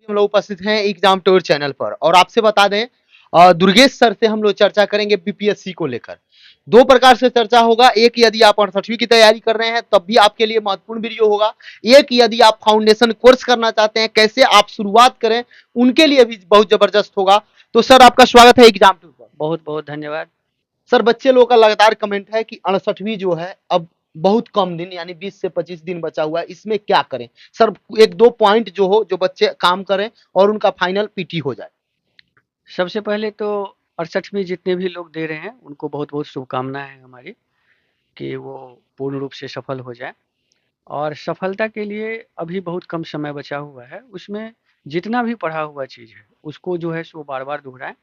हम लोग उपस्थित हैं एग्जाम टूर चैनल पर और आपसे बता दें दुर्गेश सर से हम लोग चर्चा करेंगे बीपीएससी को लेकर। दो प्रकार से चर्चा होगा, एक यदि आप 68वीं की तैयारी कर रहे हैं तब भी आपके लिए महत्वपूर्ण वीडियो होगा, एक यदि आप फाउंडेशन कोर्स करना चाहते हैं कैसे आप शुरुआत करें उनके लिए भी बहुत जबरदस्त होगा। तो सर आपका स्वागत है एग्जाम टूर पर। बहुत बहुत धन्यवाद। सर बच्चे लोगों का लगातार कमेंट है कि 68वीं जो है अब बहुत कम दिन यानी 20 से 25 दिन बचा हुआ है, इसमें क्या करें सर? एक दो पॉइंट जो हो जो बच्चे काम करें और उनका फाइनल पीटी हो जाए। सबसे पहले तो 68 में जितने भी लोग दे रहे हैं उनको बहुत बहुत शुभकामनाएं हैं हमारी कि वो पूर्ण रूप से सफल हो जाए। और सफलता के लिए अभी बहुत कम समय बचा हुआ है, उसमें जितना भी पढ़ा हुआ चीज़ है उसको जो है सो बार बार दोहराएं।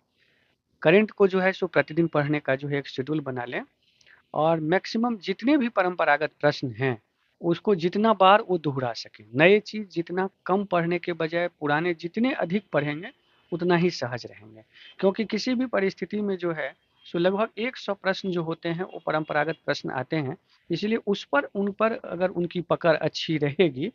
करंट को जो है सो प्रतिदिन पढ़ने का जो है एक शेड्यूल बना लें और मैक्सिमम जितने भी परंपरागत प्रश्न हैं उसको जितना बार वो दोहरा सकें। नए चीज़ जितना कम पढ़ने के बजाय पुराने जितने अधिक पढ़ेंगे उतना ही सहज रहेंगे, क्योंकि किसी भी परिस्थिति में जो है सो लगभग 100 प्रश्न जो होते हैं वो परंपरागत प्रश्न आते हैं। इसलिए उन पर अगर उनकी पकड़ अच्छी रहेगी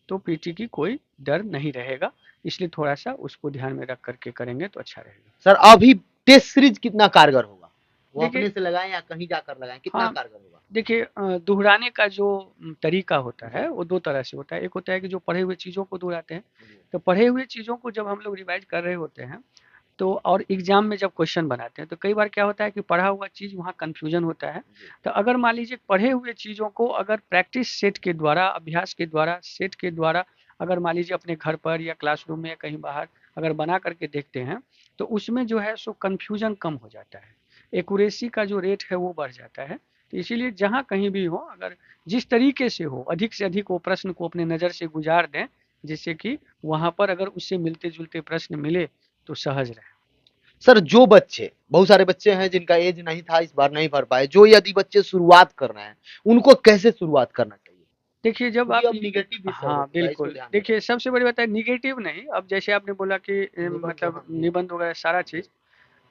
तो पीटी की कोई डर नहीं रहेगा। इसलिए थोड़ा सा उसको ध्यान में रख करके करेंगे तो अच्छा रहेगा। सर अभी टेस्ट सीरीज कितना कारगर होगा? वो देखिए, अपने से लगाएं या कहीं जाकर लगाएं, कितना हाँ, कारगर होगा? देखिए, दोहराने का जो तरीका होता है वो दो तरह से होता है। एक होता है कि जो पढ़े हुए चीज़ों को दोहराते हैं, तो पढ़े हुए चीज़ों को जब हम लोग रिवाइज कर रहे होते हैं तो और एग्जाम में जब क्वेश्चन बनाते हैं तो कई बार क्या होता है कि पढ़ा हुआ चीज़ वहाँ कन्फ्यूजन होता है। तो अगर मान लीजिए पढ़े हुए चीज़ों को अगर प्रैक्टिस सेट के द्वारा, अभ्यास के द्वारा, सेट के द्वारा अगर मान लीजिए अपने घर पर या क्लासरूम में या कहीं बाहर अगर बना करके देखते हैं तो उसमें जो है सो कन्फ्यूजन कम हो जाता है, एक्यूरेसी का जो रेट है वो बढ़ जाता है। तो इसीलिए जहाँ कहीं भी हो, अगर जिस तरीके से अधिक वो प्रश्न को अपने नज़र से गुजार दें, जिससे कि वहाँ पर अगर उससे मिलते जुलते प्रश्न मिले तो सहज रहे। सर जो बच्चे, बहुत सारे बच्चे हैं जिनका एज नहीं था इस बार नहीं भर पाए, जो यदि बच्चे शुरुआत कर रहे हैं उनको कैसे शुरुआत करना चाहिए? देखिए, जब क्योंकि आप अब निगेटिव विषय हो हाँ, चुका है, इसको बिल्कुल। ध्यान में देखिए, रखें। सबसे बड़ी बात है नेगेटिव नहीं, अब जैसे आपने बोला कि निबंध, मतलब हाँ। निबंध वगैरह सारा चीज़,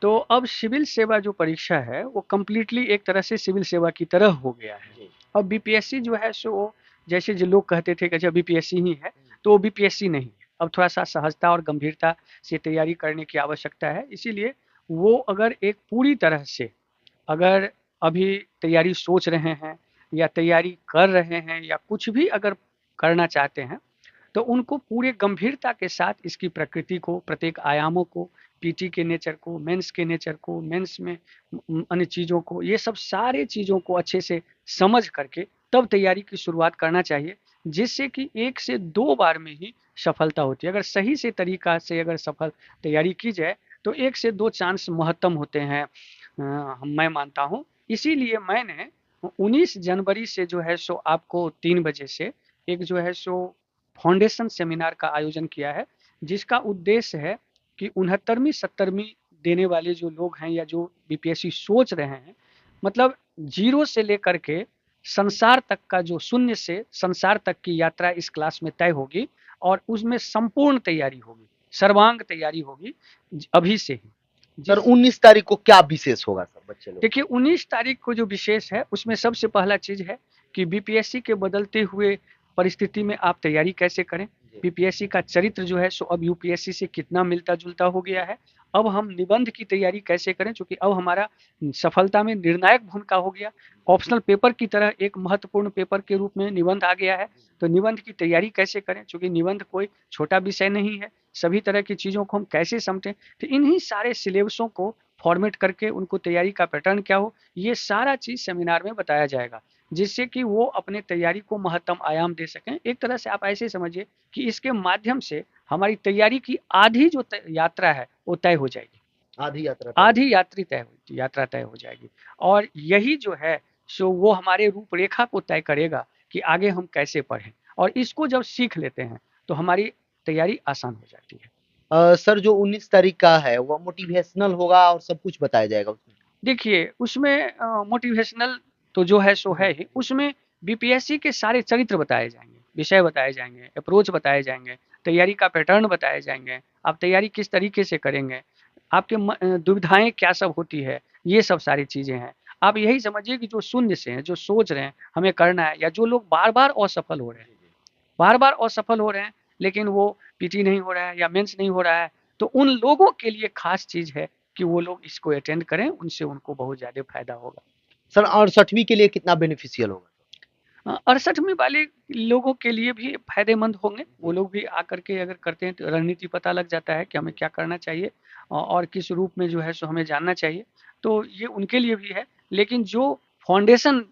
तो अब सिविल सेवा जो परीक्षा है वो कंप्लीटली एक तरह से सिविल सेवा की तरह हो गया है। जी। अब बीपीएससी जो है सो जैसे जो लोग कहते थे कि अच्छा बीपीएससी ही है, तो वो बीपीएससी नहीं है। अब थोड़ा-सा सहजता और गंभीरता से तैयारी करने की आवश्यकता है। इसीलिए वो अगर एक पूरी तरह से अगर अभी तैयारी सोच रहे हैं या तैयारी कर रहे हैं या कुछ भी अगर करना चाहते हैं तो उनको पूरे गंभीरता के साथ इसकी प्रकृति को, प्रत्येक आयामों को, पीटी के नेचर को, मेंस के नेचर को, मेंस में अन्य चीज़ों को, ये सब सारे चीज़ों को अच्छे से समझ करके तब तैयारी की शुरुआत करना चाहिए, जिससे कि 1 से 2 बार में ही सफलता होती है। अगर सही से तरीका से अगर सफल तैयारी की जाए तो 1 से 2 चांस महत्तम होते हैं, मैं मानता हूँ। इसीलिए मैंने 19 जनवरी से जो है सो आपको 3 बजे से एक जो है सो फाउंडेशन सेमिनार का आयोजन किया है, जिसका उद्देश्य है कि 69वीं 70वीं देने वाले जो लोग हैं या जो बीपीएससी सोच रहे हैं, मतलब जीरो से लेकर के संसार तक का, जो शून्य से संसार तक की यात्रा इस क्लास में तय होगी और उसमें संपूर्ण तैयारी होगी, सर्वांग तैयारी होगी अभी से ही। सर जिस 19 तारीख को क्या विशेष होगा सर बच्चे लोग? देखिए, 19 तारीख को जो विशेष है उसमें सबसे पहला चीज़ है कि बीपीएससी के बदलते हुए परिस्थिति में आप तैयारी कैसे करें। बीपीएससी का चरित्र जो है सो अब यूपीएससी से कितना मिलता जुलता हो गया है। अब हम निबंध की तैयारी कैसे करें, चूंकि अब हमारा सफलता में निर्णायक भूमिका हो गया। ऑप्शनल पेपर की तरह एक महत्वपूर्ण पेपर के रूप में निबंध आ गया है। तो निबंध की तैयारी कैसे करें, चूंकि निबंध कोई छोटा विषय नहीं है, सभी तरह की चीज़ों को हम कैसे समझें। तो इन्हीं सारे सिलेबसों को फॉर्मेट करके उनको तैयारी का पैटर्न क्या हो, ये सारा चीज़ सेमिनार में बताया जाएगा, जिससे कि वो अपने तैयारी को महत्तम आयाम दे सकें। एक तरह से आप ऐसे समझिए कि इसके माध्यम से हमारी तैयारी की आधी जो यात्रा है वो तय हो जाएगी। आधी यात्रा तय आधी यात्रा तय हो जाएगी। और यही जो है सो वो हमारे रूपरेखा को तय करेगा कि आगे हम कैसे पढ़ें, और इसको जब सीख लेते हैं तो हमारी तैयारी आसान हो जाती है। सर जो 19 तारीख का है वो मोटिवेशनल होगा और सब कुछ बताया जाएगा उसमें। देखिए, उसमें मोटिवेशनल तो जो है सो है ही, उसमें बीपीएससी के सारे चरित्र बताए जाएँगे, विषय बताए जाएँगे, अप्रोच बताए जाएँगे, तैयारी का पैटर्न बताए जाएँगे, आप तैयारी किस तरीके से करेंगे, आपके दुविधाएँ क्या सब होती है, ये सब सारी चीज़ें हैं। आप यही समझिए कि जो शून्य से हैं, जो सोच रहे हैं हमें करना है, या जो लोग बार-बार असफल हो रहे हैं, लेकिन वो पीटी नहीं हो रहा है या मेंस नहीं हो रहा है, तो उन लोगों के लिए खास चीज़ है कि वो लोग इसको अटेंड करें, उनसे उनको बहुत ज़्यादा फायदा होगा। सर 68वीं के लिए कितना बेनिफिशियल होगा? 68वीं वाले लोगों के लिए भी फायदेमंद होंगे, वो लोग भी आकर के अगर करते हैं तो रणनीति पता लग जाता है कि हमें क्या करना चाहिए और किस रूप में जो है सो हमें जानना चाहिए, तो ये उनके लिए भी है। लेकिन जो फाउंडेशन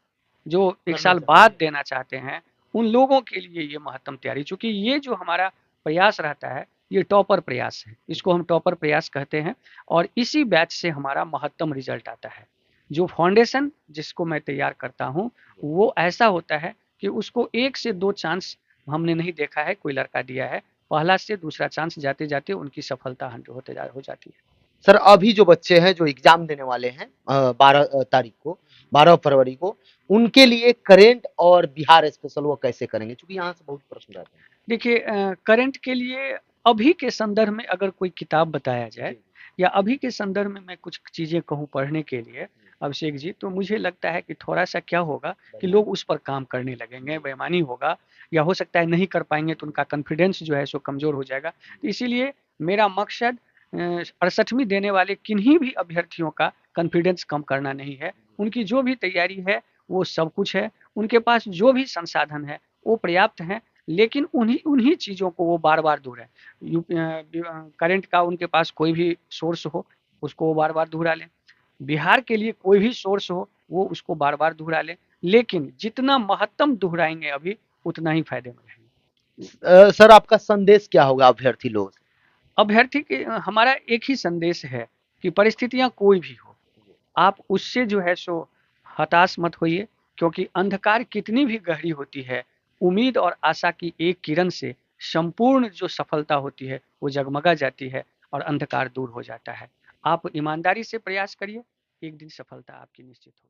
जो 1 करना साल चाहते बाद हैं। देना चाहते हैं, उन लोगों के लिए ये महत्तम तैयारी, चूँकि ये जो हमारा प्रयास रहता है, ये टॉपर प्रयास है, इसको हम टॉपर प्रयास कहते हैं और इसी बैच से हमारा महत्तम रिजल्ट आता है। जो फाउंडेशन जिसको मैं तैयार करता हूँ, वो ऐसा होता है कि उसको 1 से 2 चांस हमने नहीं देखा है कोई लड़का दिया है, पहला से दूसरा चांस जाते-जाते उनकी सफलता हो जाती है। सर अभी जो बच्चे हैं जो एग्जाम देने वाले हैं 12 तारीख को, 12 फरवरी को, उनके लिए करेंट और बिहार स्पेशल वो कैसे करेंगे? क्योंकि यहाँ से बहुत प्रश्न रहते हैं। देखिए करंट के लिए अभी के संदर्भ में अगर कोई किताब बताया जाए या अभी के संदर्भ में मैं कुछ चीज़ें कहूँ पढ़ने के लिए अभिषेक जी, तो मुझे लगता है कि थोड़ा-सा क्या होगा कि लोग उस पर काम करने लगेंगे, बेईमानी होगा या हो सकता है नहीं कर पाएँगे तो उनका कॉन्फिडेंस जो है सो कमज़ोर हो जाएगा। तो इसीलिए मेरा मकसद 68वीं देने वाले किन्हीं भी अभ्यर्थियों का कॉन्फिडेंस कम करना नहीं है। उनकी जो भी तैयारी है, वो सब कुछ है। उनके पास जो भी संसाधन है, वो पर्याप्त हैं। लेकिन उन्हीं उन्हीं चीज़ों को वो बार-बार दोहराएँ। करंट का उनके पास कोई भी सोर्स हो, उसको वो बार-बार दोहरा लें। बिहार के लिए कोई भी सोर्स हो, वो उसको बार-बार दोहरा लें। लेकिन जितना महत्तम दोहराएँगे अभी, उतना ही फ़ायदेमंद रहेंगे। सर आपका संदेश क्या होगा अभ्यर्थी लोगों से? अभ्यर्थी के हमारा एक ही संदेश है कि परिस्थितियाँ कोई भी हो, आप उससे जो है सो हताश मत होइए, क्योंकि अंधकार कितनी भी गहरी होती है, उम्मीद और आशा की एक किरण से संपूर्ण जो सफलता होती है वो जगमगा जाती है और अंधकार दूर हो जाता है। आप ईमानदारी से प्रयास करिए, एक दिन सफलता आपकी निश्चित होगी।